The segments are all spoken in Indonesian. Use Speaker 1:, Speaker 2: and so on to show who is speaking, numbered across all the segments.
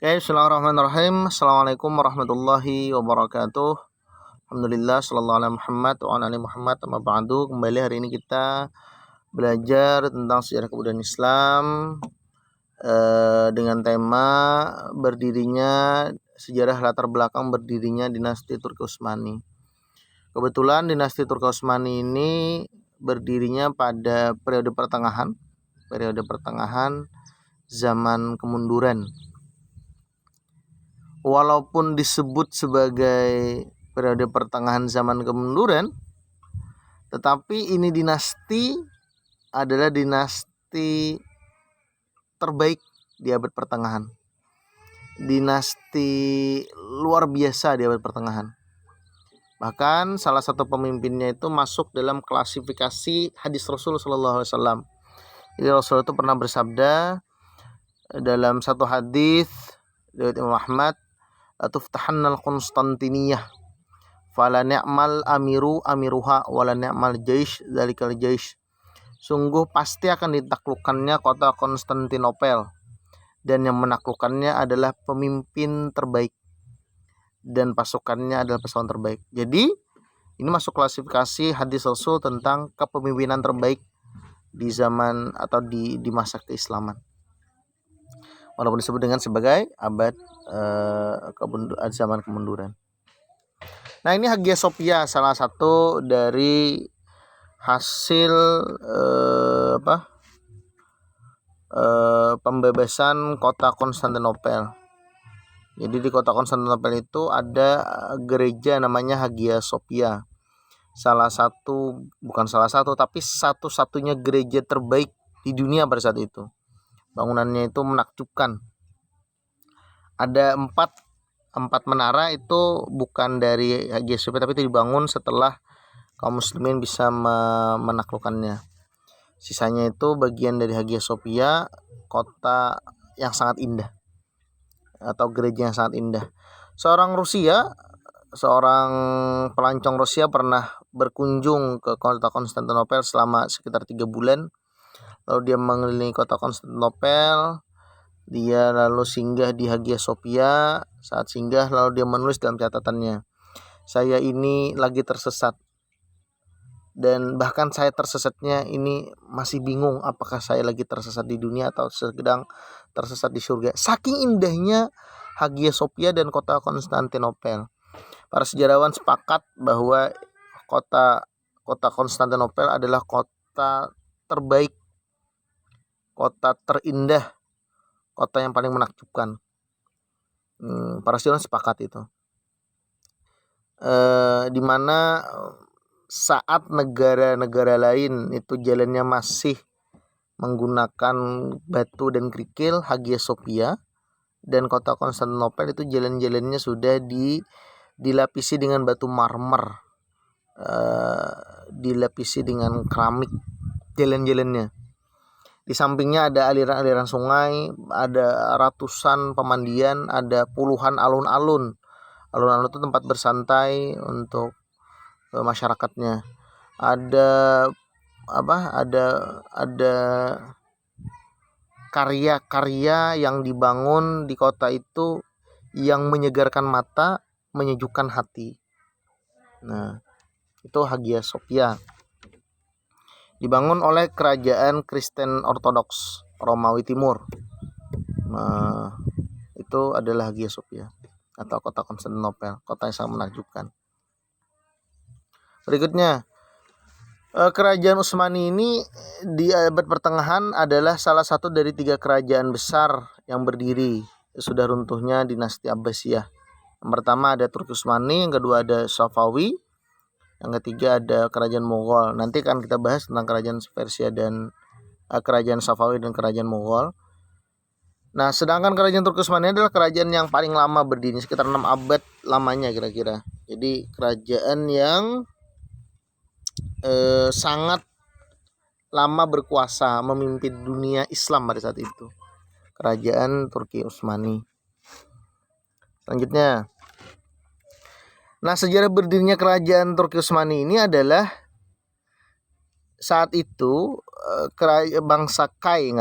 Speaker 1: Oke, bismillahirrahmanirrahim. Assalamualaikum warahmatullahi wabarakatuh. Alhamdulillah, sallallahu alaihi Muhammad wa ala ali Muhammad, amma ba'du. Kembali hari ini kita belajar tentang sejarah kebudayaan Islam dengan tema berdirinya sejarah latar belakang berdirinya dinasti Turki Utsmani. Kebetulan dinasti Turki Utsmani ini berdirinya pada periode pertengahan zaman kemunduran. Walaupun disebut sebagai periode pertengahan zaman kemunduran, tetapi ini dinasti adalah dinasti terbaik di abad pertengahan. Dinasti luar biasa di abad pertengahan. Bahkan salah satu pemimpinnya itu masuk dalam klasifikasi hadis Rasul sallallahu alaihi wasallam. Jadi Rasul itu pernah bersabda dalam satu hadis dari Imam Ahmad, "Tuftahannal Konstantiniyah fala ni'mal amiruha wala ni'mal jaish dzalikal jaish." Sungguh pasti akan ditaklukkannya kota Konstantinopel, dan yang menaklukkannya adalah pemimpin terbaik, dan pasukannya adalah pasukan terbaik. Jadi ini masuk klasifikasi hadis Rasul tentang kepemimpinan terbaik di zaman atau di masa keislaman, walaupun disebut dengan sebagai abad zaman kemunduran. Nah, ini Hagia Sophia, salah satu dari hasil pembebasan kota Konstantinopel. Jadi di kota Konstantinopel itu ada gereja namanya Hagia Sophia. Tapi satu-satunya gereja terbaik di dunia pada saat itu. Bangunannya itu menakjubkan. Ada empat menara, itu bukan dari Hagia Sophia, tapi itu dibangun setelah kaum muslimin bisa menaklukkannya. Sisanya itu bagian dari Hagia Sophia, kota yang sangat indah atau gereja yang sangat indah. Seorang pelancong Rusia pernah berkunjung ke kota Konstantinopel selama sekitar 3 bulan. Lalu dia mengelilingi kota Konstantinopel. Dia lalu singgah di Hagia Sophia. Saat singgah lalu dia menulis dalam catatannya, "Saya ini lagi tersesat. Dan bahkan saya tersesatnya ini masih bingung apakah saya lagi tersesat di dunia atau sedang tersesat di surga." Saking indahnya Hagia Sophia dan kota Konstantinopel. Para sejarawan sepakat bahwa kota Konstantinopel adalah kota terbaik, kota terindah, kota yang paling menakjubkan. Para sejarawan sepakat itu. Di mana saat negara-negara lain itu jalannya masih menggunakan batu dan kerikil, Hagia Sophia dan kota Konstantinopel itu jalan-jalannya sudah dilapisi dengan batu marmer, dilapisi dengan keramik jalan-jalannya. Di sampingnya ada aliran-aliran sungai, ada ratusan pemandian, ada puluhan alun-alun. Alun-alun itu tempat bersantai untuk masyarakatnya. Ada karya-karya yang dibangun di kota itu yang menyegarkan mata, menyejukkan hati. Nah, itu Hagia Sophia. Dibangun oleh kerajaan Kristen Ortodoks Romawi Timur. Nah, itu adalah Hagia Sophia atau kota Konstantinopel, kota yang sangat menakjubkan. Berikutnya, kerajaan Utsmani ini di abad pertengahan adalah salah satu dari 3 kerajaan besar yang berdiri sudah runtuhnya dinasti Abbasiyah. Yang pertama ada Turki Utsmani, yang kedua ada Safawi, yang ketiga ada kerajaan Mughal. Nanti akan kita bahas tentang kerajaan Persia dan kerajaan Safawi dan kerajaan Mughal. Nah, sedangkan kerajaan Turki Utsmani adalah kerajaan yang paling lama berdiri, sekitar 6 abad lamanya kira-kira. Jadi kerajaan yang sangat lama berkuasa, memimpin dunia Islam pada saat itu, kerajaan Turki Utsmani. Selanjutnya, nah, sejarah berdirinya kerajaan Turki Utsmani ini adalah saat itu bangsa Kai,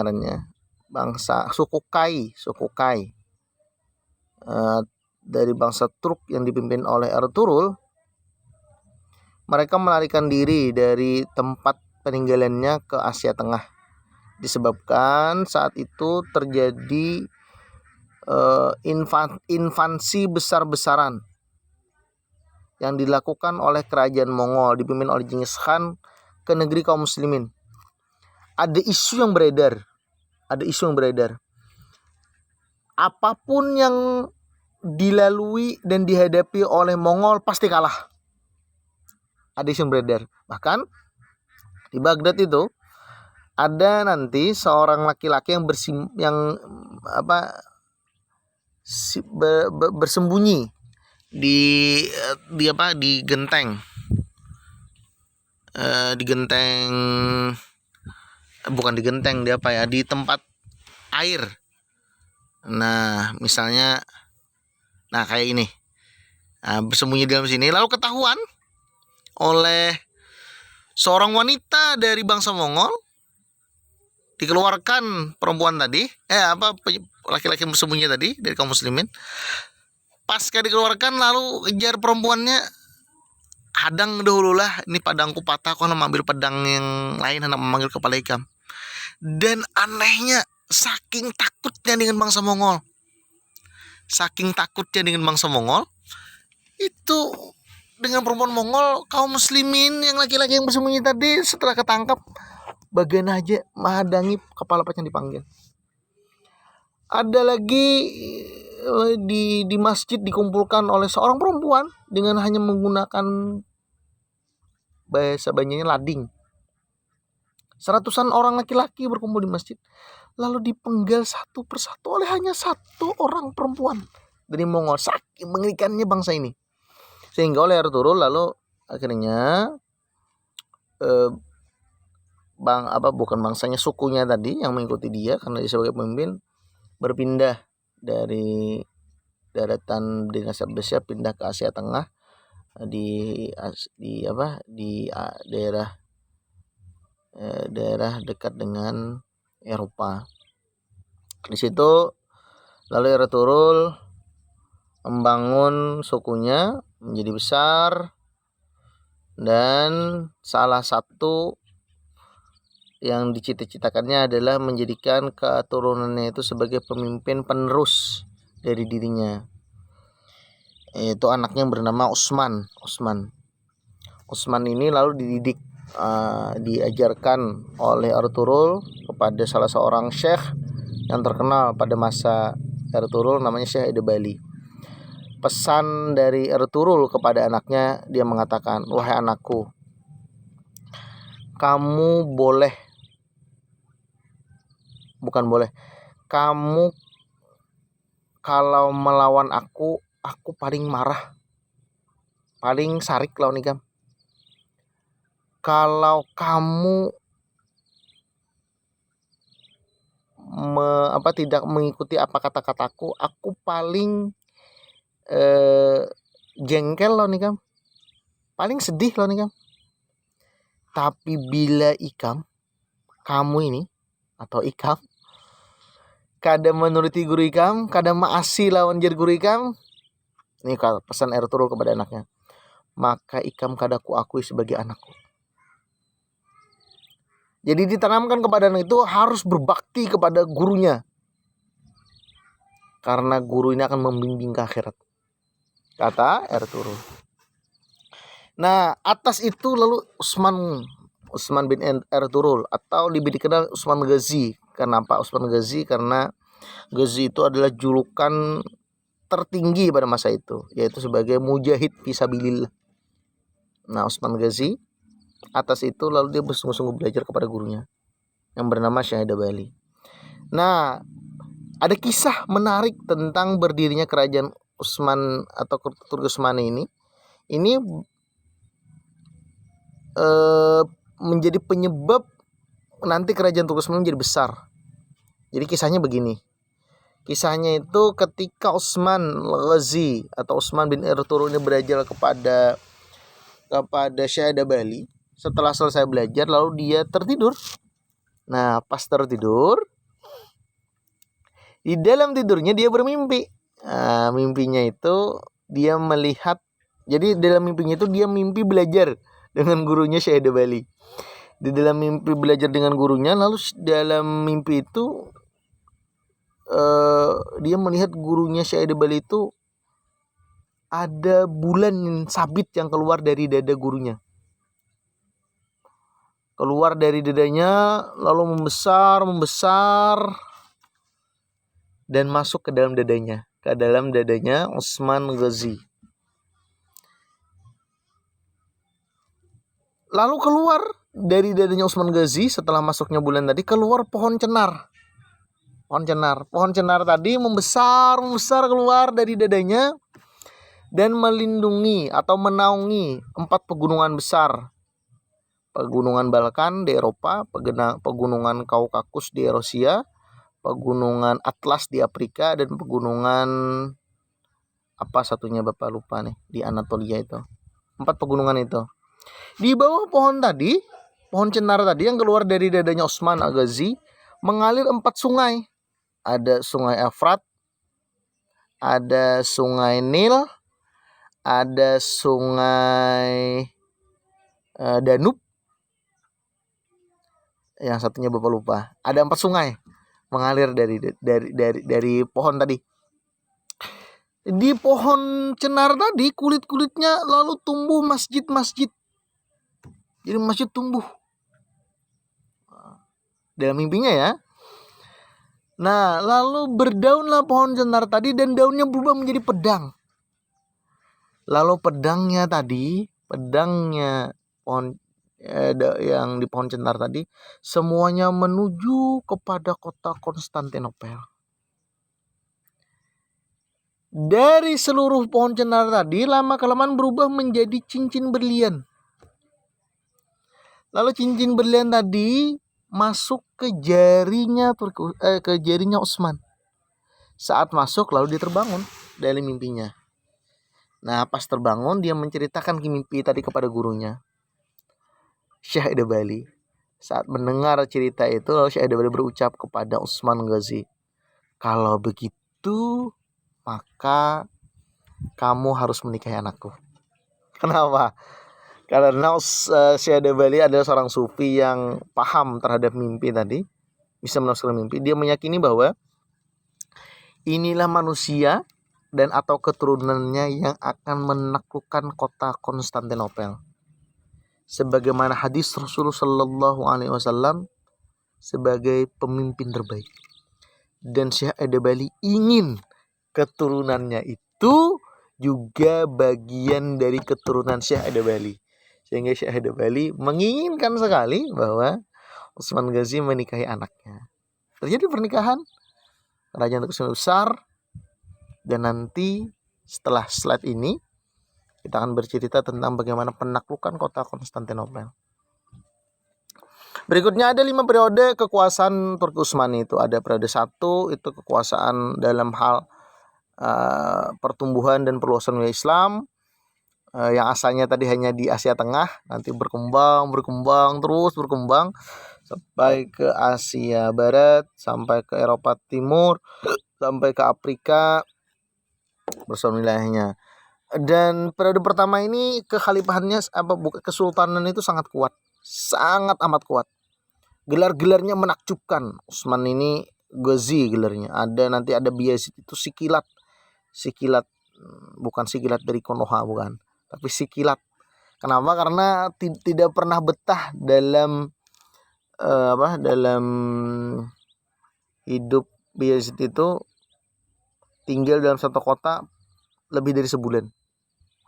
Speaker 1: suku Kai dari bangsa Turk yang dipimpin oleh Ertuğrul, mereka melarikan diri dari tempat peninggalannya ke Asia Tengah. Disebabkan saat itu terjadi invasi besar-besaran yang dilakukan oleh kerajaan Mongol dipimpin oleh Genghis Khan ke negeri kaum muslimin. Ada isu yang beredar. Apapun yang dilalui dan dihadapi oleh Mongol pasti kalah. Ada isu yang beredar. Bahkan di Baghdad itu ada nanti seorang laki-laki yang bersembunyi di genteng, bukan di genteng, di tempat air. Nah, misalnya, kayak ini, bersembunyi di dalam sini, lalu ketahuan oleh seorang wanita dari bangsa Mongol, dikeluarkan perempuan tadi, laki-laki yang bersembunyi tadi dari kaum muslimin. Pasca dikeluarkan, lalu kejar perempuannya, hadang dahululah, ini padangku patah, aku hendak mengambil pedang yang lain, hendak memanggil kepala Ikam. Dan anehnya, saking takutnya dengan bangsa Mongol, itu dengan perempuan Mongol, kaum muslimin yang laki-laki yang bersembunyi tadi setelah ketangkap, bagian aja menghadangi kepala yang dipanggil. Ada lagi di masjid dikumpulkan oleh seorang perempuan dengan hanya menggunakan bahasa Banyunya lading. Seratusan orang laki-laki berkumpul di masjid, lalu dipenggal satu persatu oleh hanya satu orang perempuan dari Mongol. Saking mengerikannya bangsa ini, sehingga oleh Ertuğrul lalu akhirnya bangsanya, sukunya tadi yang mengikuti dia karena dia sebagai pemimpin, berpindah dari daratan dinasti Abbasiyah pindah ke Asia Tengah, di daerah dekat dengan Eropa. Di situ lalu Ertuğrul membangun sukunya menjadi besar, dan salah satu yang dicita-citakannya adalah menjadikan keturunannya itu sebagai pemimpin penerus dari dirinya, yaitu anaknya yang bernama Utsman ini lalu dididik, diajarkan oleh Ertuğrul kepada salah seorang syekh yang terkenal pada masa Ertuğrul, namanya Syekh Edebali. Pesan dari Ertuğrul kepada anaknya, dia mengatakan, wahai anakku, kamu kalau melawan aku paling marah, paling sarik lawan Ikam. Kalau kamu tidak mengikuti apa kata-kataku, aku paling jengkel lawan Ikam, paling sedih lawan Ikam. Tapi bila kamu ini atau Ikam kada menuruti guru Ikam, kada maasi lawan jar guru Ikam, ini pesan Ertuğrul kepada anaknya, maka Ikam kada ku akui sebagai anakku. Jadi ditanamkan kepada anak itu harus berbakti kepada gurunya, karena guru ini akan membimbing ke akhirat, kata Ertuğrul. Nah, atas itu lalu Utsman bin Ertuğrul, atau lebih dikenal Utsman Ghazi. Kenapa Utsman Ghazi? Karena Ghazi itu adalah julukan tertinggi pada masa itu, yaitu sebagai mujahid fisabilillah. Nah, Utsman Ghazi atas itu lalu dia bersungguh-sungguh belajar kepada gurunya yang bernama Syekh Edebali. Nah, ada kisah menarik tentang berdirinya kerajaan Utsman atau Turki Utsmani ini. Ini menjadi penyebab nanti kerajaan Turki Utsmani menjadi besar. Jadi kisahnya begini. Kisahnya itu ketika Utsman Ghazi atau Utsman bin Ertuğrul ini belajar kepada Syekh Edebali. Setelah selesai belajar lalu dia tertidur. Nah, pas tertidur, di dalam tidurnya dia bermimpi. mimpinya itu dia melihat, jadi dalam mimpinya itu dia mimpi belajar dengan gurunya Syekh Bali. Di dalam mimpi belajar dengan gurunya, lalu dalam mimpi itu dia melihat gurunya Syekh Bali itu ada bulan sabit yang keluar dari dada gurunya. Keluar dari dadanya lalu membesar dan masuk ke dalam dadanya Utsman Ghazi. Lalu keluar dari dadanya Utsman Ghazi setelah masuknya bulan tadi, keluar pohon cenar. Pohon cenar tadi membesar keluar dari dadanya dan melindungi atau menaungi 4 pegunungan besar. Pegunungan Balkan di Eropa, pegunungan Kaukasus di Eurasia, pegunungan Atlas di Afrika, dan pegunungan apa satunya Bapak lupa nih, di Anatolia itu. 4 pegunungan itu. Di bawah pohon tadi, pohon cenar tadi yang keluar dari dadanya Utsman Ghazi, mengalir 4 sungai. Ada sungai Efrat, ada sungai Nil, ada sungai Danub, yang satunya Bapak lupa. Ada 4 sungai mengalir dari pohon tadi. Di pohon cenar tadi kulit-kulitnya lalu tumbuh masjid-masjid. Jadi masjid tumbuh dalam mimpinya ya. Nah, lalu berdaunlah pohon cenar tadi dan daunnya berubah menjadi pedang. Lalu pedangnya pohon yang di pohon cenar tadi semuanya menuju kepada kota Konstantinopel. Dari seluruh pohon cenar tadi lama-kelamaan berubah menjadi cincin berlian. Lalu cincin berlian tadi masuk ke jarinya Utsman. Saat masuk lalu dia terbangun dari mimpinya. Nah, pas terbangun dia menceritakan mimpi tadi kepada gurunya Syekh Bali. Saat mendengar cerita itu, lalu Syekh Bali berucap kepada Utsman Ghazi, "Kalau begitu, maka kamu harus menikahi anakku." Kenapa? Karena Syekh Bali adalah seorang sufi yang paham terhadap mimpi tadi, bisa menafsirkan mimpi. Dia meyakini bahwa inilah manusia dan atau keturunannya yang akan menaklukkan kota Konstantinopel. Sebagaimana hadis Rasulullah Shallallahu Alaihi Wasallam sebagai pemimpin terbaik. Dan Syekh Bali ingin keturunannya itu juga bagian dari keturunan Syekh Bali. Sehingga Syekh Bali menginginkan sekali bahwa Utsman Ghazi menikahi anaknya. Terjadi pernikahan, kerajaan terkesan besar. Dan nanti setelah slide ini kita akan bercerita tentang bagaimana penaklukan kota Konstantinopel. Berikutnya ada 5 periode kekuasaan Turki Utsmani itu. Ada periode 1 itu kekuasaan dalam hal pertumbuhan dan perluasan wilayah Islam, yang asalnya tadi hanya di Asia Tengah, nanti berkembang sampai ke Asia Barat, sampai ke Eropa Timur, sampai ke Afrika bersama wilayahnya. Dan periode pertama ini kekhalifahannya kesultanan itu sangat kuat, sangat amat kuat. Gelar-gelarnya menakjubkan. Utsman ini Ghazi gelarnya. Nanti ada Bayezid itu Sikilat, bukan Sikilat dari Konoha, bukan, tapi Sikilat. Kenapa? Karena tidak pernah betah dalam dalam hidup. Bayezid itu tinggal dalam satu kota lebih dari sebulan.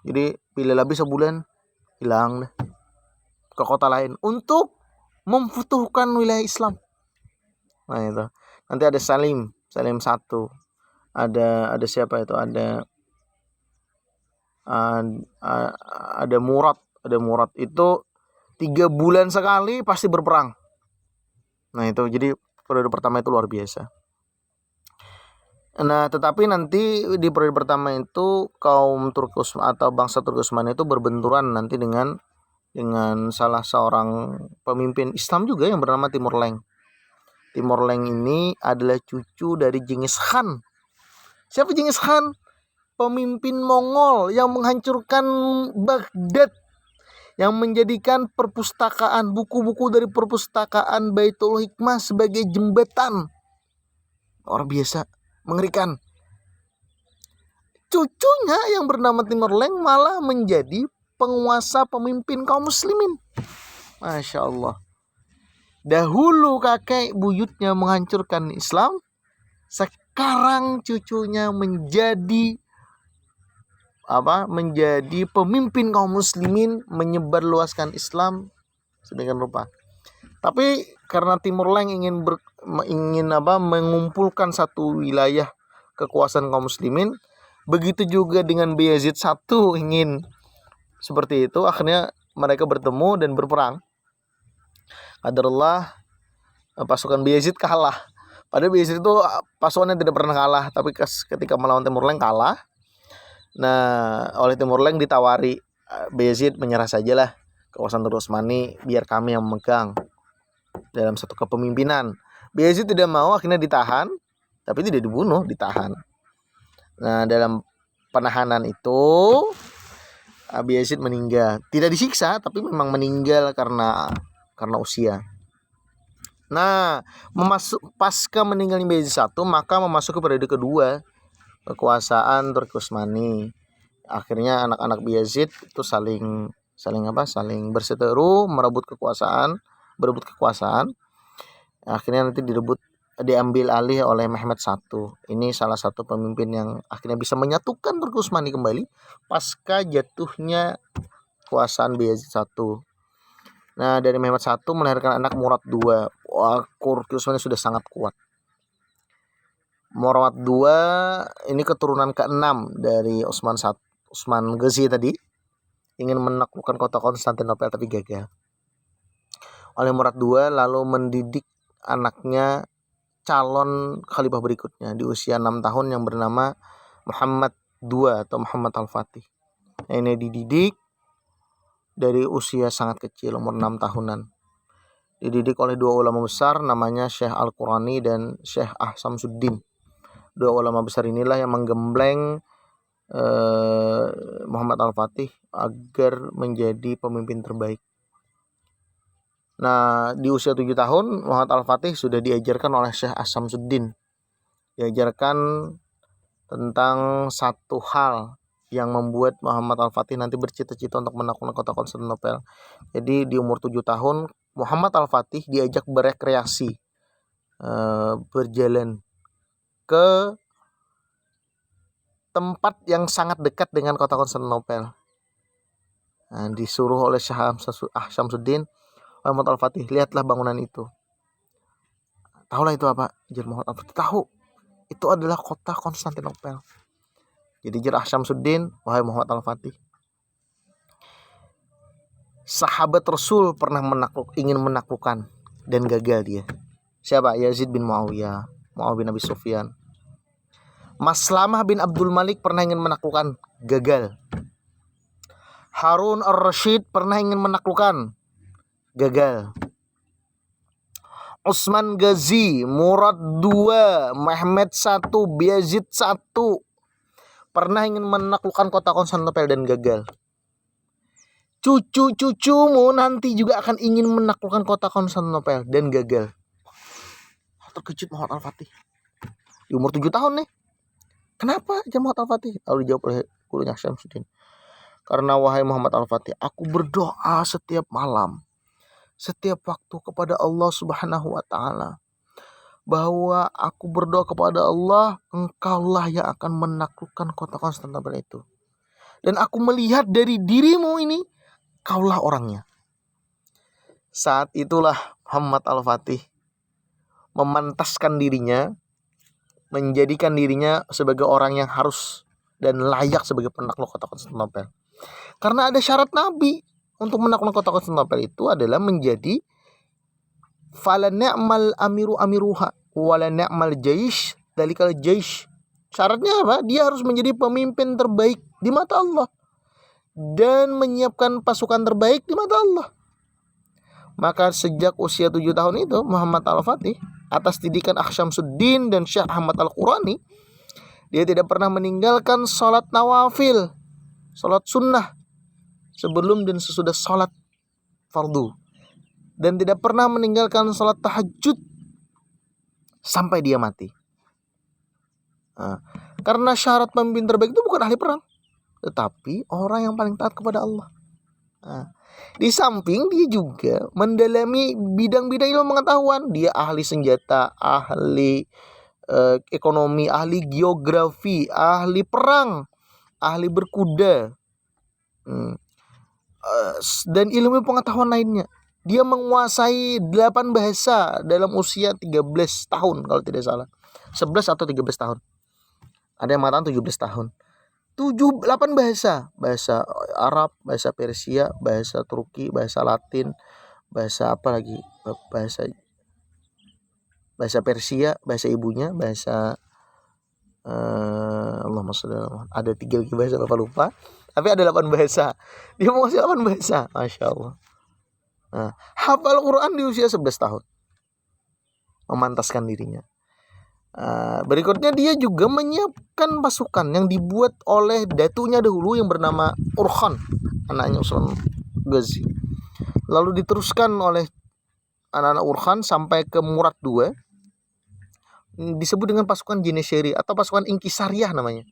Speaker 1: Jadi bila lebih sebulan hilang deh ke kota lain untuk memfutuhkan wilayah Islam. Nah itu. Nanti ada Salim 1. Ada siapa itu? Ada Murad itu 3 bulan sekali pasti berperang. Nah itu, jadi periode pertama itu luar biasa. Nah, tetapi nanti di periode pertama itu kaum Turki atau bangsa Turki Utsmani itu berbenturan nanti dengan salah seorang pemimpin Islam juga yang bernama Timur Leng. Timur Leng ini adalah cucu dari Genghis Khan. Siapa Genghis Khan? Pemimpin Mongol yang menghancurkan Baghdad, yang menjadikan perpustakaan, buku-buku dari perpustakaan Baitul Hikmah sebagai jembatan. Luar biasa, mengerikan. Cucunya yang bernama Timurleng malah menjadi penguasa pemimpin kaum muslimin. Masya Allah. Dahulu kakek buyutnya menghancurkan Islam, sekarang cucunya menjadi pemimpin kaum muslimin, menyebarluaskan Islam sedemikian rupa. Tapi karena Timurleng ingin mengumpulkan satu wilayah kekuasaan kaum muslimin, begitu juga dengan Bayezid I ingin seperti itu. Akhirnya mereka bertemu dan berperang. Qadarullah, pasukan Bayezid kalah. Padahal Bayezid itu pasukannya tidak pernah kalah, tapi ketika melawan Timurleng kalah. Nah, oleh Timurleng ditawari, Bayezid menyerah sajalah kekuasaan Utsmani, biar kami yang memegang dalam satu kepemimpinan. Bayezid tidak mau, akhirnya ditahan, tapi tidak dibunuh, ditahan. Nah, dalam penahanan itu Bayezid meninggal. Tidak disiksa, tapi memang meninggal karena usia. Nah, pasca meninggalnya Bayezid I, maka memasuki periode kedua kekuasaan Turki Utsmani. Akhirnya anak-anak Bayezid itu saling berseteru berebut kekuasaan. Akhirnya nanti diambil alih oleh Mehmed I. Ini salah satu pemimpin yang akhirnya bisa menyatukan Turki Utsmani kembali pasca jatuhnya kekuasaan Bayezid I. Nah, dari Mehmed I melahirkan anak Murad II. Wah, Turki Utsmani sudah sangat kuat. Murad II ini keturunan ke-6 dari Utsman Ghazi tadi, ingin menaklukkan kota Konstantinopel tapi gagal. Oleh Murad II lalu mendidik anaknya calon khalifah berikutnya di usia 6 tahun yang bernama Muhammad II atau Muhammad Al-Fatih. Ini dididik dari usia sangat kecil, umur 6 tahunan. Dididik oleh dua ulama besar namanya Syekh Al-Qurani dan Syekh Ahsamsuddin. Dua ulama besar inilah yang menggembleng Muhammad Al-Fatih agar menjadi pemimpin terbaik. Nah, di usia 7 tahun Muhammad Al-Fatih sudah diajarkan oleh Syekh Ahsamsuddin. Diajarkan tentang satu hal yang membuat Muhammad Al-Fatih nanti bercita-cita untuk menaklukkan kota Konstantinopel. Jadi di umur 7 tahun Muhammad Al-Fatih diajak berekreasi, berjalan ke tempat yang sangat dekat dengan kota Konstantinopel. Nah, disuruh oleh Syekh Ahsamsuddin, Muhammad Al-Fatih, lihatlah bangunan itu. Tahulah itu apa? Jar Muhammad Al-Fatih, tahu. Itu adalah kota Konstantinopel. Jadi jar Ahsamsuddin, wahai Muhammad Al-Fatih, sahabat Rasul pernah ingin menaklukkan dan gagal dia. Siapa? Yazid bin Muawiyah, Muawiyah bin Abi Sufyan. Maslamah bin Abdul Malik pernah ingin menaklukkan, gagal. Harun ar-Rasyid pernah ingin menaklukkan, gagal. Utsman Ghazi, Murad II, Mehmed I, Bayezid I pernah ingin menaklukkan kota Konstantinopel dan gagal. Cucu-cucumu nanti juga akan ingin menaklukkan kota Konstantinopel dan gagal. Terkejut Muhammad Al-Fatih. Di umur 7 tahun nih. Kenapa Muhammad Al-Fatih? Lalu dijawab oleh gurunya Syamsuddin. Karena wahai Muhammad Al-Fatih, aku berdoa setiap malam, setiap waktu kepada Allah Subhanahu wa Ta'ala, bahwa aku berdoa kepada Allah, engkaulah yang akan menaklukkan kota Konstantinopel itu. Dan aku melihat dari dirimu ini, kaulah orangnya. Saat itulah Muhammad Al-Fatih memantaskan dirinya, menjadikan dirinya sebagai orang yang harus dan layak sebagai penakluk kota Konstantinopel. Karena ada syarat Nabi untuk menaklukkan kota Konstantinopel itu adalah menjadi fala ni'mal amiru amiruha wala ni'mal jaish dalikal jaish. Syaratnya apa? Dia harus menjadi pemimpin terbaik di mata Allah dan menyiapkan pasukan terbaik di mata Allah. Maka sejak usia 7 tahun itu Muhammad Al-Fatih atas didikan Ahsamsuddin dan Syekh Ahmad Al-Qurani Dia tidak pernah meninggalkan sholat nawafil, sholat sunnah, sebelum dan sesudah sholat fardu. Dan tidak pernah meninggalkan sholat tahajud sampai dia mati. Karena syarat pemimpin terbaik itu bukan ahli perang, tetapi orang yang paling taat kepada Allah. Di samping dia juga mendalami bidang-bidang ilmu pengetahuan. Dia ahli senjata, ahli ekonomi, ahli geografi, ahli perang, ahli berkuda, dan ilmu pengetahuan lainnya. Dia menguasai 8 bahasa dalam usia 13 tahun kalau tidak salah. 11 atau 13 tahun. Ada yang mengatakan 17 tahun. 8 bahasa. Bahasa Arab, bahasa Persia, bahasa Turki, bahasa Latin, bahasa apa lagi? Bahasa Persia, bahasa ibunya, bahasa Allahumma sholli ala Muhammad. Ada 3 lagi bahasa lupa. Tapi ada 8 bahasa. Dia menguasai 8 bahasa. Masya Allah. Hafal Quran di usia 11 tahun. Memantaskan dirinya. Berikutnya dia juga menyiapkan pasukan yang dibuat oleh datunya dahulu yang bernama Urkhan, anaknya Usman Ghazi. Lalu diteruskan oleh anak-anak Urkhan sampai ke Murad II. Disebut dengan pasukan Janishari atau pasukan Inkisariyah namanya.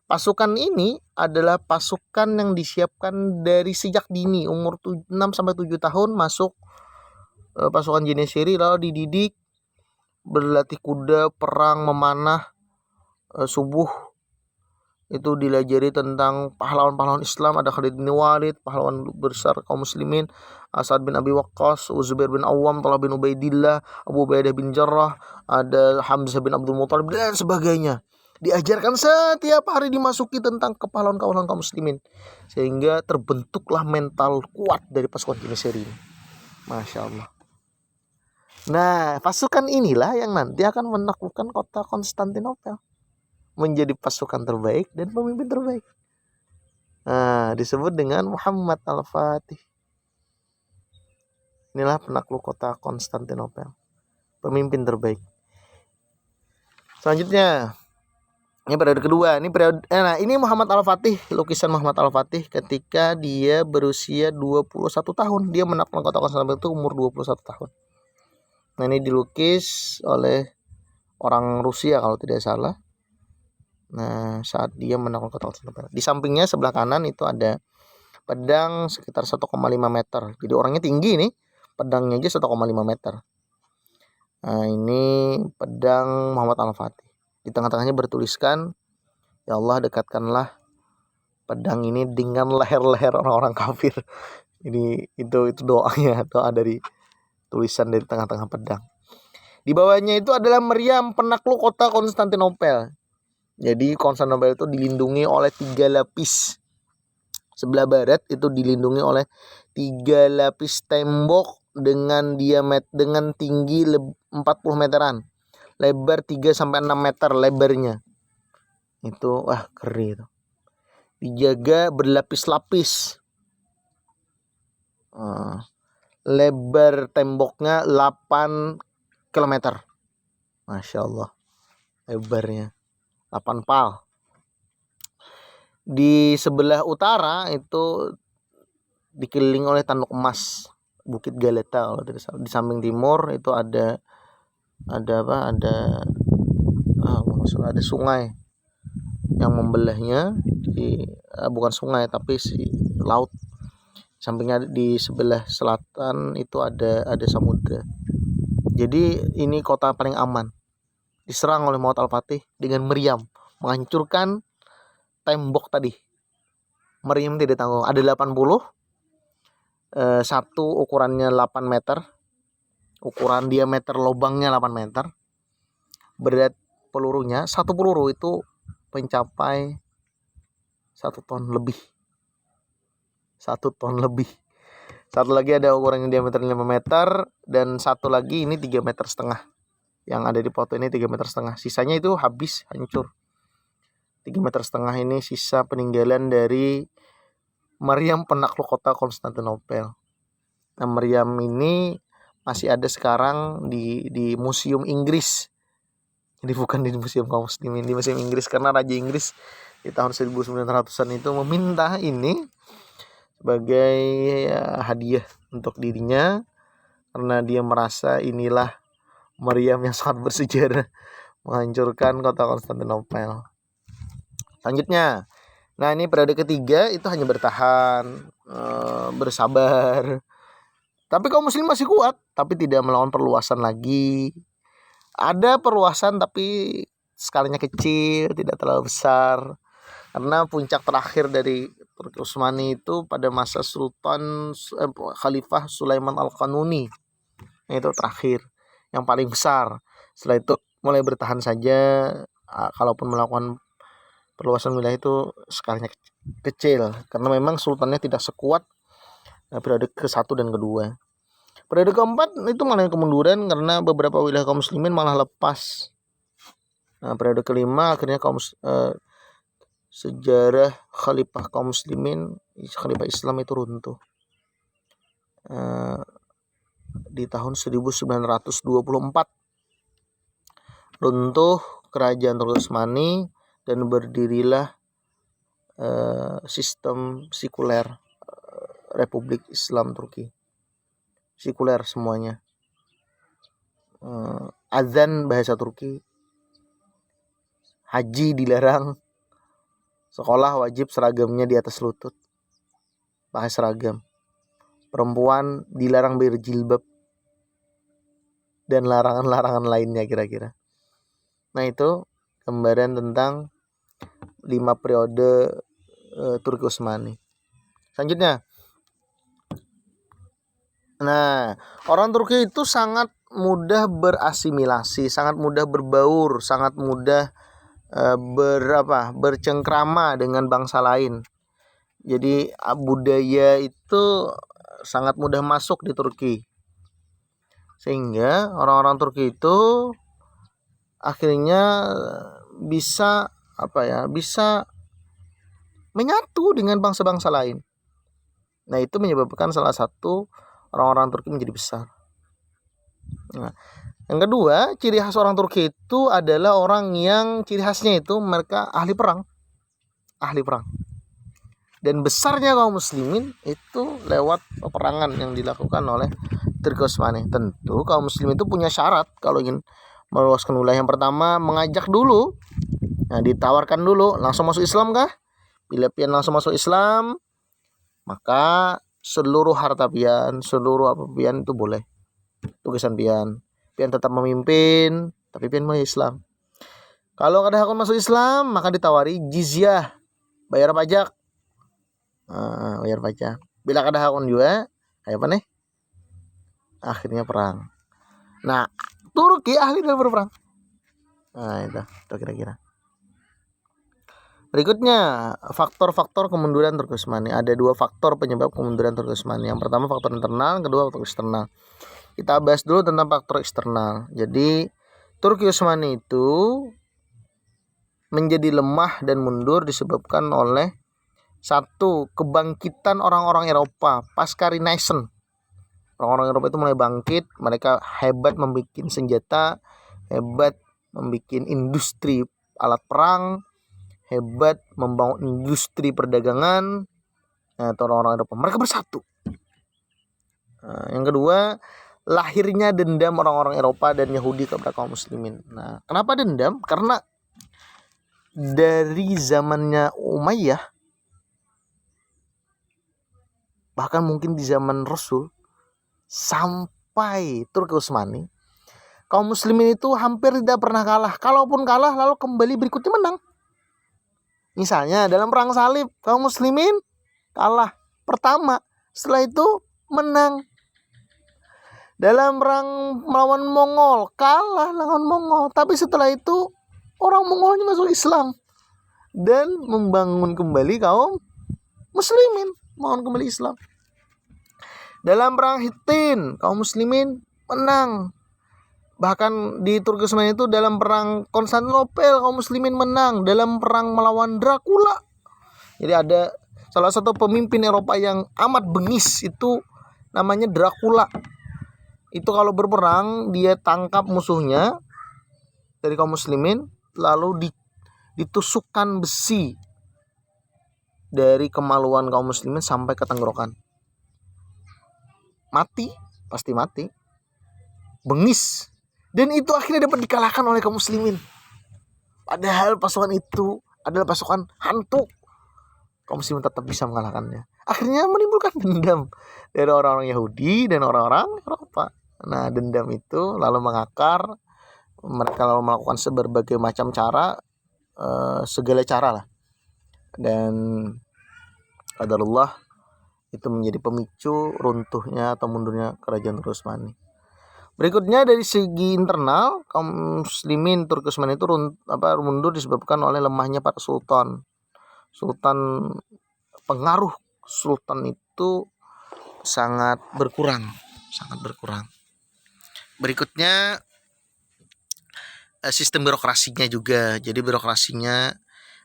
Speaker 1: Pasukan ini adalah pasukan yang disiapkan dari sejak dini, umur 6 sampai 7 tahun masuk pasukan Janishari, lalu dididik, berlatih kuda, perang, memanah, subuh. Itu dilajari tentang pahlawan-pahlawan Islam. Ada Khalid bin Walid, pahlawan besar kaum muslimin, Sa'ad bin Abi Waqqas, Zubair bin Awam, Talha bin Ubaidillah, Abu Ubaidah bin Jarrah, ada Hamzah bin Abdul Muthalib dan sebagainya. Diajarkan setiap hari, dimasuki tentang kepahlawan-pahlawan kaum muslimin, sehingga terbentuklah mental kuat dari pasukan Janishari ini. Masya Allah. Nah, pasukan inilah yang nanti akan menaklukkan kota Konstantinopel, menjadi pasukan terbaik dan pemimpin terbaik. Disebut dengan Muhammad Al-Fatih. Inilah penakluk kota Konstantinopel, pemimpin terbaik. Selanjutnya, ini periode kedua. Ini Muhammad Al-Fatih, lukisan Muhammad Al-Fatih ketika dia berusia 21 tahun. Dia menakluk kota Konstantinopel itu umur 21 tahun. Nah, ini dilukis oleh orang Rusia kalau tidak salah. Nah, saat dia menakluk kota Konstantinopel. Di sampingnya sebelah kanan itu ada pedang sekitar 1,5 meter. Jadi orangnya tinggi nih. Pedangnya aja 1,5 meter. Nah, ini pedang Muhammad Al-Fatih. Di tengah-tengahnya bertuliskan, "Ya Allah, dekatkanlah pedang ini dengan leher-leher orang-orang kafir." Ini itu doanya, doa dari tulisan dari tengah-tengah pedang. Di bawahnya itu adalah meriam penakluk kota Konstantinopel. Jadi Konstantinopel itu dilindungi oleh 3 lapis. Sebelah barat itu dilindungi oleh 3 lapis tembok dengan diameter, dengan tinggi 40 meteran, lebar 3 sampai 6 meter lebarnya. Itu keren itu. Dijaga berlapis-lapis. Lebar temboknya 8 km. Masya Allah, lebarnya 8 pal. Di sebelah utara itu dikelilingi oleh tanduk emas, Bukit Galata kalau tidak salah. Di samping timur itu ada sungai yang membelahnya. Bukan sungai tapi laut. Sampingnya di sebelah selatan itu ada samudra. Jadi ini kota paling aman. Diserang oleh Muhammad Al-Fatih dengan meriam, menghancurkan tembok tadi. Meriam tidak tanggung. Ada 80. Satu ukurannya 8 meter. Ukuran diameter lubangnya 8 meter. Berat pelurunya, satu peluru itu mencapai 1 ton lebih. 1 ton lebih. Satu lagi ada ukuran yang diameter 5 meter. Dan satu lagi ini 3,5 meter. Yang ada di foto ini 3,5 meter. Sisanya itu habis, hancur. 3,5 meter ini sisa peninggalan dari meriam penakluk kota Konstantinopel. Nah, meriam ini masih ada sekarang di Museum Inggris. Jadi bukan di museum kaum muslimin, di museum Inggris, karena Raja Inggris di tahun 1900-an itu meminta ini sebagai hadiah untuk dirinya, karena dia merasa inilah meriam yang sangat bersejarah menghancurkan kota Konstantinopel. Selanjutnya, nah ini periode ketiga itu hanya bertahan, bersabar. Tapi kaum muslim masih kuat, tapi tidak melawan perluasan lagi. Ada perluasan tapi skalanya kecil, tidak terlalu besar. Karena puncak terakhir dari Turki Utsmani itu pada masa Khalifah Sulaiman Al-Qanuni. Itu terakhir, yang paling besar. Setelah itu mulai bertahan saja, kalaupun melakukan perluasan wilayah itu skalanya kecil, karena memang sultannya tidak sekuat periode ke-1 dan kedua. Periode keempat itu malah kemunduran karena beberapa wilayah kaum muslimin malah lepas. Nah, periode kelima akhirnya sejarah khalifah kaum muslimin, khalifah Islam itu runtuh. Di tahun 1924 runtuh kerajaan Turki Utsmani dan berdirilah sistem sekuler, Republik Islam Turki. Sekuler semuanya. Azan bahasa Turki. Haji dilarang. Sekolah wajib seragamnya di atas lutut. Pakai seragam. Perempuan dilarang berjilbab. Dan larangan-larangan lainnya kira-kira. Nah, itu gambaran tentang 5 periode Turki Utsmani. Selanjutnya. Nah, orang Turki itu sangat mudah berasimilasi, sangat mudah berbaur, sangat mudah bercengkrama dengan bangsa lain. Jadi budaya itu sangat mudah masuk di Turki. Sehingga orang-orang Turki itu akhirnya bisa menyatu dengan bangsa-bangsa lain. Nah, itu menyebabkan salah satu orang-orang Turki menjadi besar. Nah, yang kedua, ciri khas orang Turki itu adalah orang yang ciri khasnya itu mereka ahli perang. Dan besarnya kaum muslimin itu lewat peperangan yang dilakukan oleh Turki Utsmani. Tentu kaum muslim itu punya syarat kalau ingin meluaskan wilayah. Yang pertama, mengajak dulu. Nah, ditawarkan dulu, langsung masuk Islam kah? Bila pian langsung masuk Islam, maka seluruh harta pian, seluruh apa pian itu boleh. Tugasan pian tetap memimpin, tapi pian mau Islam. Kalau ada hakun masuk Islam, maka ditawari jizyah, bayar pajak. Bayar pajak. Bila ada hakun juga, kayak apa nih? Akhirnya perang. Nah, Turki ahli dalam berperang. Nah, itu kira-kira. Berikutnya, faktor-faktor kemunduran Turki Utsmani. Ada 2 faktor penyebab kemunduran Turki Utsmani. Yang pertama faktor internal, yang kedua faktor eksternal. Kita bahas dulu tentang faktor eksternal. Jadi, Turki Utsmani itu menjadi lemah dan mundur disebabkan oleh satu, kebangkitan orang-orang Eropa pasca Renaissance. Orang-orang Eropa itu mulai bangkit, mereka hebat membuat senjata, hebat membuat industri alat perang, hebat membangun industri perdagangan. Nah, orang-orang Eropa mereka bersatu. Nah, yang kedua, lahirnya dendam orang-orang Eropa dan Yahudi kepada kaum muslimin. Nah, kenapa dendam? Karena dari zamannya Umayyah, bahkan mungkin di zaman Rasul sampai Turki Utsmani, kaum muslimin itu hampir tidak pernah kalah. Kalaupun kalah, lalu kembali berikutnya menang. Misalnya dalam perang salib, kaum muslimin kalah pertama, setelah itu menang. Dalam perang melawan Mongol, kalah lawan Mongol, tapi setelah itu orang Mongolnya masuk Islam dan membangun kembali kaum muslimin, membangun kembali Islam. Dalam perang Hittin, kaum muslimin menang. Bahkan di Turki Utsmani itu dalam perang Konstantinopel kaum muslimin menang. Dalam perang melawan Dracula. Jadi ada salah satu pemimpin Eropa yang amat bengis, itu namanya Dracula. Itu kalau berperang dia tangkap musuhnya, dari kaum muslimin, lalu ditusukkan besi dari kemaluan kaum muslimin sampai ke tenggorokan. Mati, pasti mati. Bengis. Dan itu akhirnya dapat dikalahkan oleh kaum muslimin. Padahal pasukan itu adalah pasukan hantu. Kaum muslimin tetap bisa mengalahkannya. Akhirnya menimbulkan dendam dari orang-orang Yahudi dan orang-orang Eropa. Nah, dendam itu lalu mengakar. Mereka lalu melakukan berbagai macam cara, segala cara lah. Dan qadarullah itu menjadi pemicu runtuhnya atau mundurnya kerajaan Turki Utsmani. Berikutnya dari segi internal, kaum muslimin Turki Utsmani itu mundur disebabkan oleh lemahnya para sultan. Pengaruh sultan itu sangat berkurang. Berikutnya sistem birokrasinya juga. Jadi birokrasinya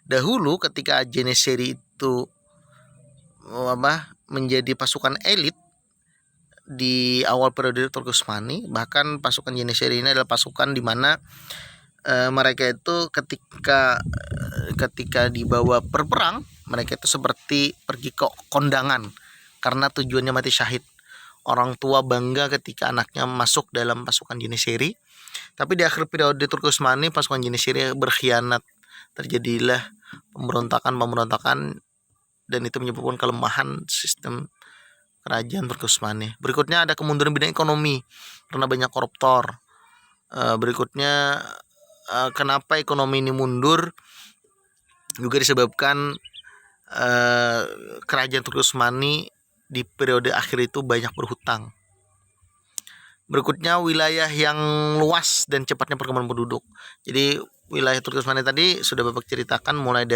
Speaker 1: dahulu ketika Janissary itu menjadi pasukan elit di awal periode Turki Utsmani, bahkan pasukan Janissary ini adalah pasukan di mana mereka itu ketika dibawa berperang, mereka itu seperti pergi ke kondangan karena tujuannya mati syahid. Orang tua bangga ketika anaknya masuk dalam pasukan Janissary. Tapi di akhir periode Turki Utsmani, pasukan Janissary berkhianat. Terjadilah pemberontakan dan itu menyebabkan kelemahan sistem kerajaan Turki Utsmani. Berikutnya ada kemunduran bidang ekonomi karena banyak koruptor. Berikutnya kenapa ekonomi ini mundur juga disebabkan kerajaan Turki Utsmani di periode akhir itu banyak berhutang. Berikutnya wilayah yang luas dan cepatnya perkembangan penduduk. Jadi wilayah Turki Utsmani tadi sudah Bapak ceritakan mulai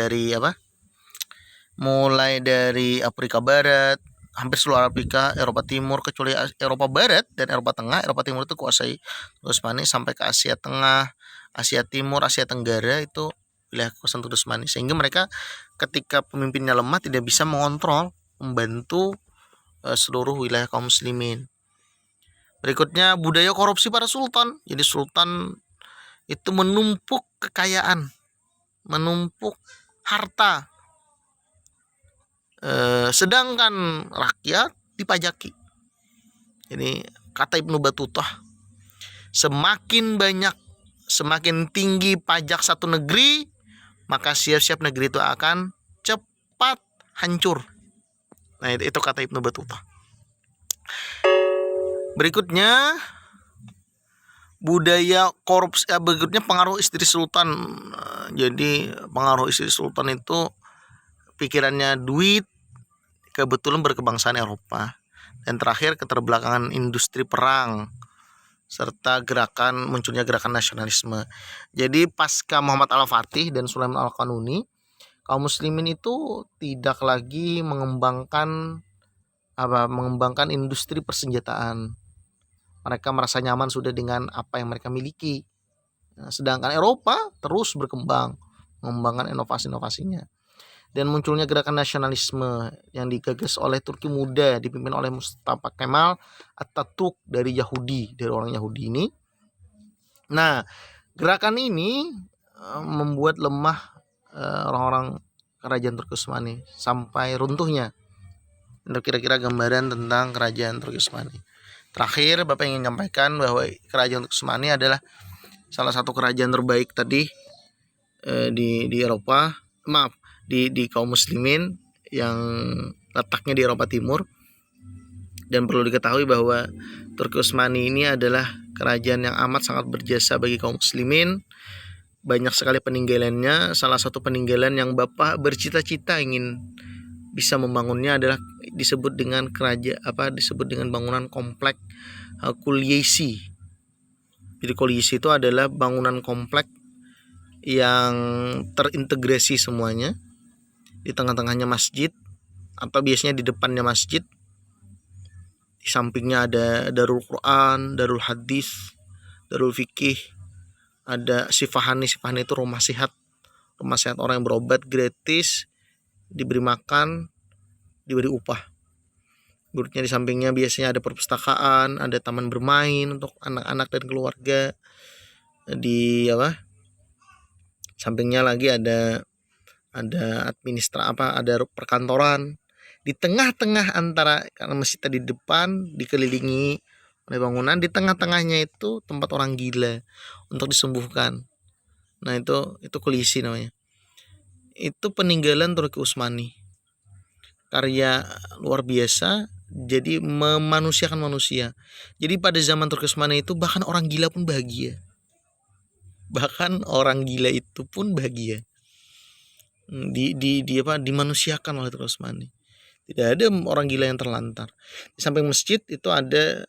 Speaker 1: dari Afrika Barat, hampir seluruh Afrika, Eropa Timur kecuali Eropa Barat dan Eropa Tengah. Eropa Timur itu kuasai Turki Utsmani sampai ke Asia Tengah, Asia Timur, Asia Tenggara itu wilayah kekuasaan Turki Utsmani. Sehingga mereka ketika pemimpinnya lemah tidak bisa mengontrol, membantu seluruh wilayah kaum muslimin. Berikutnya budaya korupsi para sultan. Jadi sultan itu menumpuk kekayaan, menumpuk harta, sedangkan rakyat dipajaki. Jadi kata Ibnu Battutah, semakin tinggi pajak satu negeri, maka siap-siap negeri itu akan cepat hancur. Nah, itu kata Ibnu Battutah. Berikutnya budaya korupsi, berikutnya pengaruh istri sultan. Jadi pengaruh istri sultan itu pikirannya duit, kebetulan berkebangsaan Eropa. Dan terakhir keterbelakangan industri perang serta munculnya gerakan nasionalisme. Jadi pasca Muhammad Al-Fatih dan Sulaiman Al-Qanuni, kaum muslimin itu tidak lagi mengembangkan industri persenjataan. Mereka merasa nyaman sudah dengan apa yang mereka miliki. Sedangkan Eropa terus berkembang, mengembangkan inovasi-inovasinya. Dan munculnya gerakan nasionalisme yang digagas oleh Turki Muda dipimpin oleh Mustafa Kemal Atatürk dari orang Yahudi ini. Nah, gerakan ini membuat lemah orang-orang kerajaan Turki Utsmani sampai runtuhnya. Itu kira-kira gambaran tentang kerajaan Turki Utsmani. Terakhir, Bapak ingin menyampaikan bahwa kerajaan Turki Utsmani adalah salah satu kerajaan terbaik tadi di Eropa, di kaum muslimin yang letaknya di Eropa Timur. Dan perlu diketahui bahwa Turki Utsmani ini adalah kerajaan yang amat sangat berjasa bagi kaum muslimin. Banyak sekali peninggalannya. Salah satu peninggalan yang Bapak bercita-cita ingin bisa membangunnya adalah disebut dengan bangunan komplek Kulyesi. Jadi Kulyesi itu adalah bangunan komplek yang terintegrasi semuanya. Di tengah-tengahnya masjid atau biasanya di depannya masjid. Di sampingnya ada Darul Quran, Darul Hadis, Darul Fikih. Ada Sifahani itu rumah sehat orang yang berobat gratis, diberi makan, diberi upah. Berikutnya di sampingnya biasanya ada perpustakaan, ada taman bermain untuk anak-anak dan keluarga. sampingnya lagi ada ada perkantoran. Di tengah-tengah antara, karena masjid tadi depan dikelilingi oleh bangunan, di tengah-tengahnya itu tempat orang gila untuk disembuhkan. Nah, itu Kulisi namanya. Itu peninggalan Turki Utsmani. Karya luar biasa, jadi memanusiakan manusia. Jadi pada zaman Turki Utsmani itu bahkan orang gila pun bahagia. Bahkan orang gila itu pun bahagia. Dimanusiakan oleh Turki Utsmani. Tidak ada orang gila yang terlantar. Di samping masjid itu ada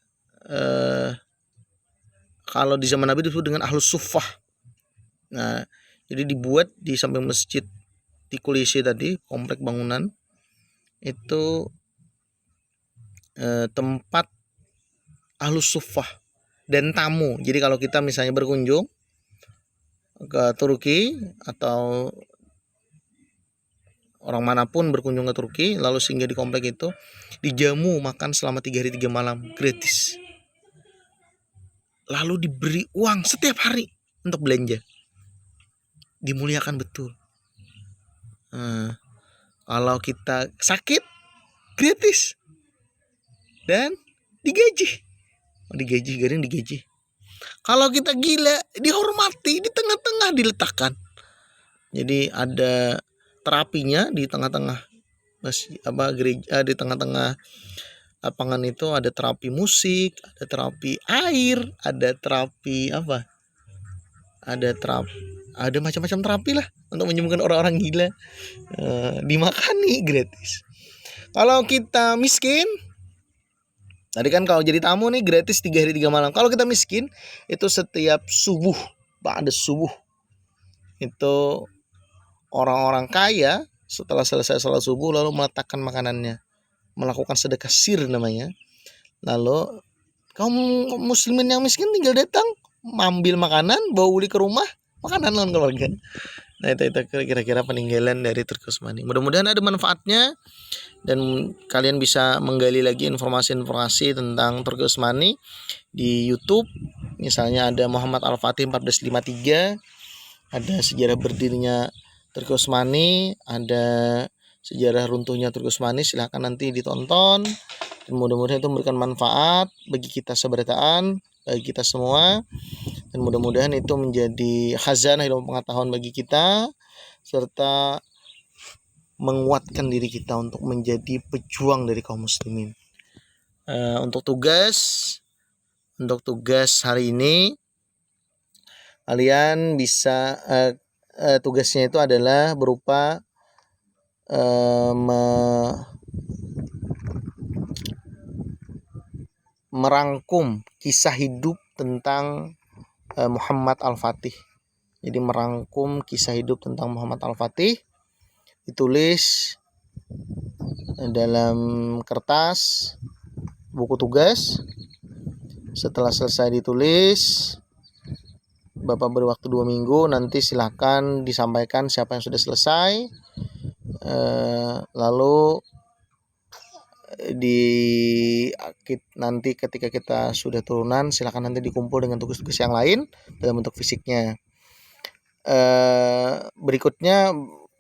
Speaker 1: kalau di zaman Nabi disebut dengan Ahlus Suffah. Nah, jadi dibuat di samping masjid di Kulisi tadi, komplek bangunan itu tempat Ahlus Suffah dan tamu. Jadi kalau kita misalnya berkunjung ke Turki atau orang manapun berkunjung ke Turki lalu singgah di komplek itu, dijamu makan selama 3 hari 3 malam gratis. Lalu diberi uang setiap hari untuk belanja. Dimuliakan betul. Kalau kita sakit gratis dan digaji. Garing digaji. Kalau kita gila dihormati, di tengah-tengah diletakkan. Jadi ada terapinya di tengah-tengah gereja, di tengah-tengah lapangan itu ada terapi musik, ada terapi air, ada terapi ada macam-macam terapi lah untuk menyembuhkan orang-orang gila. Dimakani gratis. Kalau kita miskin, tadi kan kalau jadi tamu nih gratis 3 hari 3 malam. Kalau kita miskin itu setiap subuh, ba'da subuh itu orang-orang kaya setelah selesai salat subuh lalu meletakkan makanannya, melakukan sedekah sir namanya. Lalu kaum muslimin yang miskin tinggal datang, ambil makanan, bawa beli ke rumah, makanan lawan keluarga. Nah, itu kira-kira peninggalan dari Turki Utsmani. Mudah-mudahan ada manfaatnya dan kalian bisa menggali lagi informasi-informasi tentang Turki Utsmani di YouTube. Misalnya ada Muhammad Al-Fatih 1453, ada sejarah berdirinya Turki Utsmani, ada sejarah runtuhnya Turki Utsmani. Silahkan nanti ditonton dan mudah-mudahan itu memberikan manfaat bagi kita seberataan, bagi kita semua, dan mudah-mudahan itu menjadi khazanah ilmu pengetahuan bagi kita serta menguatkan diri kita untuk menjadi pejuang dari kaum muslimin. Untuk tugas hari ini kalian bisa tugasnya itu adalah berupa merangkum kisah hidup tentang Muhammad Al-Fatih. Jadi merangkum kisah hidup tentang Muhammad Al-Fatih, ditulis dalam kertas buku tugas. Setelah selesai ditulis, Bapak beri waktu 2 minggu, nanti silahkan disampaikan siapa yang sudah selesai. Lalu nanti ketika kita sudah turunan, silakan nanti dikumpul dengan tugas-tugas yang lain dalam bentuk fisiknya. Berikutnya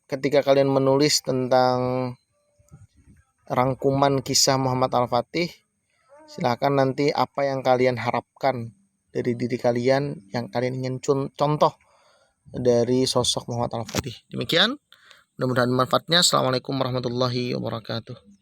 Speaker 1: ketika kalian menulis tentang rangkuman kisah Muhammad Al-Fatih, silakan nanti apa yang kalian harapkan dari diri kalian, yang kalian ingin contoh dari sosok Muhammad Al-Fatih. Demikian, mudah-mudahan manfaatnya. Assalamualaikum warahmatullahi wabarakatuh.